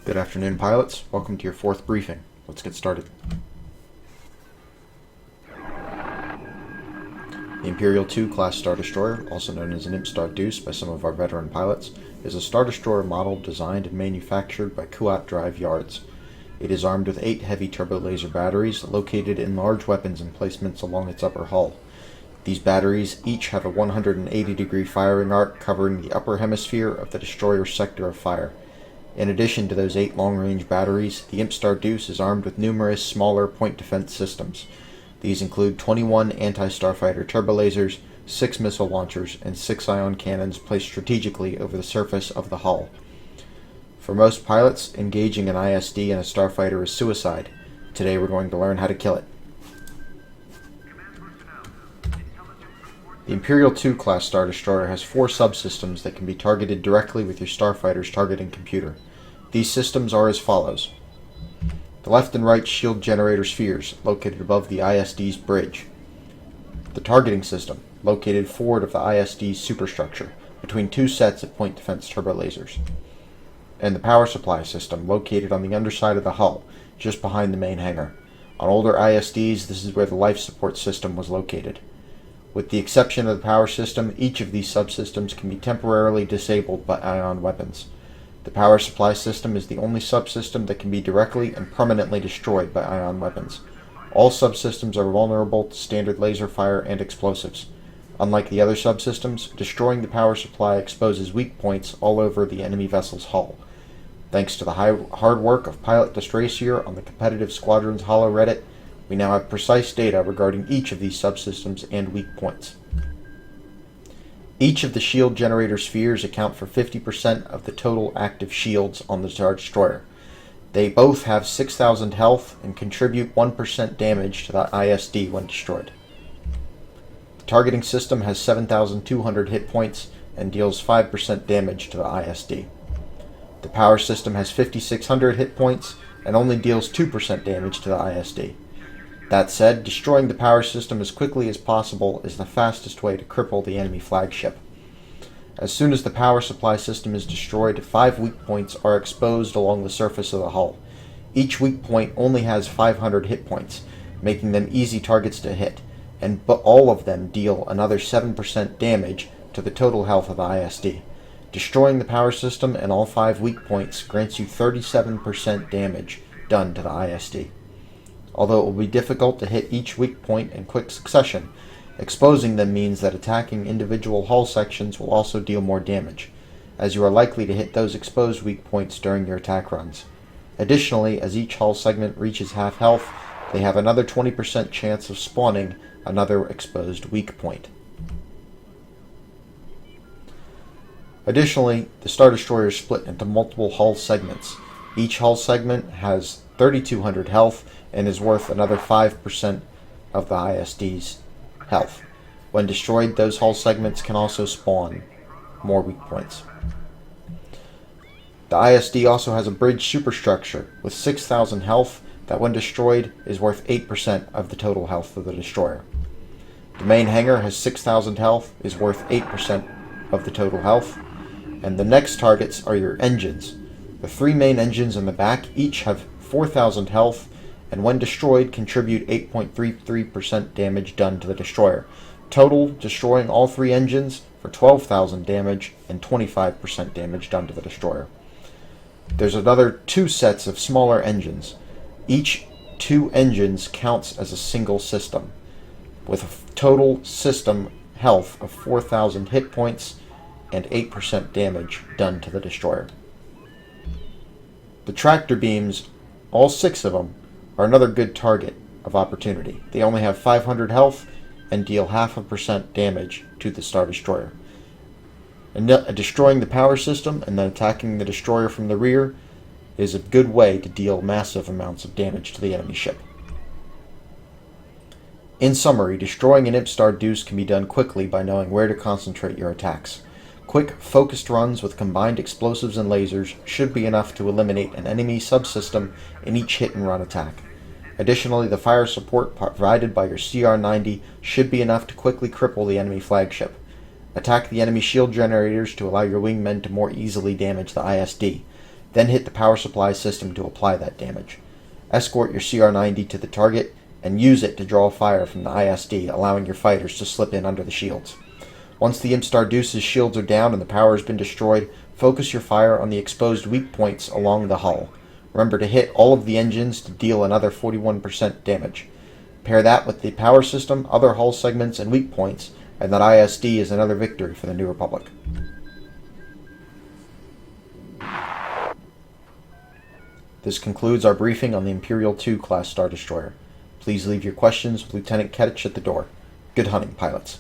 Good afternoon, pilots. Welcome to your fourth briefing. Let's get started. The Imperial II class Star Destroyer, also known as an Imp Star Deuce by some of our veteran pilots, is a Star Destroyer model designed and manufactured by Kuat Drive Yards. It is armed with 8 heavy turbo laser batteries located in large weapons emplacements along its upper hull. These batteries each have a 180-degree firing arc covering the upper hemisphere of the destroyer's sector of fire. In addition to those 8 long-range batteries, the Imp Star Deuce is armed with numerous smaller point defense systems. These include 21 anti-starfighter turbolasers, 6 missile launchers, and 6 ion cannons placed strategically over the surface of the hull. For most pilots, engaging an ISD in a starfighter is suicide. Today we're going to learn how to kill it. The Imperial II class Star Destroyer has 4 subsystems that can be targeted directly with your starfighter's targeting computer. These systems are as follows. The left and right shield generator spheres, located above the ISD's bridge. The targeting system, located forward of the ISD's superstructure, between 2 sets of point defense turbo lasers. And the power supply system, located on the underside of the hull, just behind the main hangar. On older ISDs, this is where the life support system was located. With the exception of the power system, each of these subsystems can be temporarily disabled by ion weapons. The power supply system is the only subsystem that can be directly and permanently destroyed by ion weapons. All subsystems are vulnerable to standard laser fire and explosives. Unlike the other subsystems, destroying the power supply exposes weak points all over the enemy vessel's hull. Thanks to the hard work of Pilot Distracier on the competitive Squadrons Hollow Reddit, we now have precise data regarding each of these subsystems and weak points. Each of the shield generator spheres account for 50% of the total active shields on the Star Destroyer. They both have 6,000 health and contribute 1% damage to the ISD when destroyed. The targeting system has 7,200 hit points and deals 5% damage to the ISD. The power system has 5,600 hit points and only deals 2% damage to the ISD. That said, destroying the power system as quickly as possible is the fastest way to cripple the enemy flagship. As soon as the power supply system is destroyed, 5 weak points are exposed along the surface of the hull. Each weak point only has 500 hit points, making them easy targets to hit, but all of them deal another 7% damage to the total health of the ISD. Destroying the power system and all 5 weak points grants you 37% damage done to the ISD. Although it will be difficult to hit each weak point in quick succession, exposing them means that attacking individual hull sections will also deal more damage, as you are likely to hit those exposed weak points during your attack runs. Additionally, as each hull segment reaches half health, they have another 20% chance of spawning another exposed weak point. Additionally, the Star Destroyer is split into multiple hull segments. Each hull segment has 3,200 health and is worth another 5% of the ISD's health. When destroyed, those hull segments can also spawn more weak points. The ISD also has a bridge superstructure with 6,000 health that when destroyed is worth 8% of the total health of the destroyer. The main hangar has 6,000 health, is worth 8% of the total health, and the next targets are your engines. The 3 main engines in the back each have 4,000 health, and when destroyed contribute 8.33% damage done to the destroyer. Total, destroying all 3 engines for 12,000 damage and 25% damage done to the destroyer. There's another 2 sets of smaller engines. Each 2 engines counts as a single system, with a total system health of 4,000 hit points and 8% damage done to the destroyer. The tractor beams, all 6 of them, are another good target of opportunity. They only have 500 health and deal 0.5% damage to the Star Destroyer. And destroying the power system and then attacking the destroyer from the rear is a good way to deal massive amounts of damage to the enemy ship. In summary, destroying an Imp Star Deuce can be done quickly by knowing where to concentrate your attacks. Quick, focused runs with combined explosives and lasers should be enough to eliminate an enemy subsystem in each hit-and-run attack. Additionally, the fire support provided by your CR-90 should be enough to quickly cripple the enemy flagship. Attack the enemy shield generators to allow your wingmen to more easily damage the ISD. Then hit the power supply system to apply that damage. Escort your CR-90 to the target and use it to draw fire from the ISD, allowing your fighters to slip in under the shields. Once the Imp Deuce's shields are down and the power has been destroyed, focus your fire on the exposed weak points along the hull. Remember to hit all of the engines to deal another 41% damage. Pair that with the power system, other hull segments, and weak points, and that ISD is another victory for the New Republic. This concludes our briefing on the Imperial II class Star Destroyer. Please leave your questions with Lieutenant Kedich at the door. Good hunting, pilots.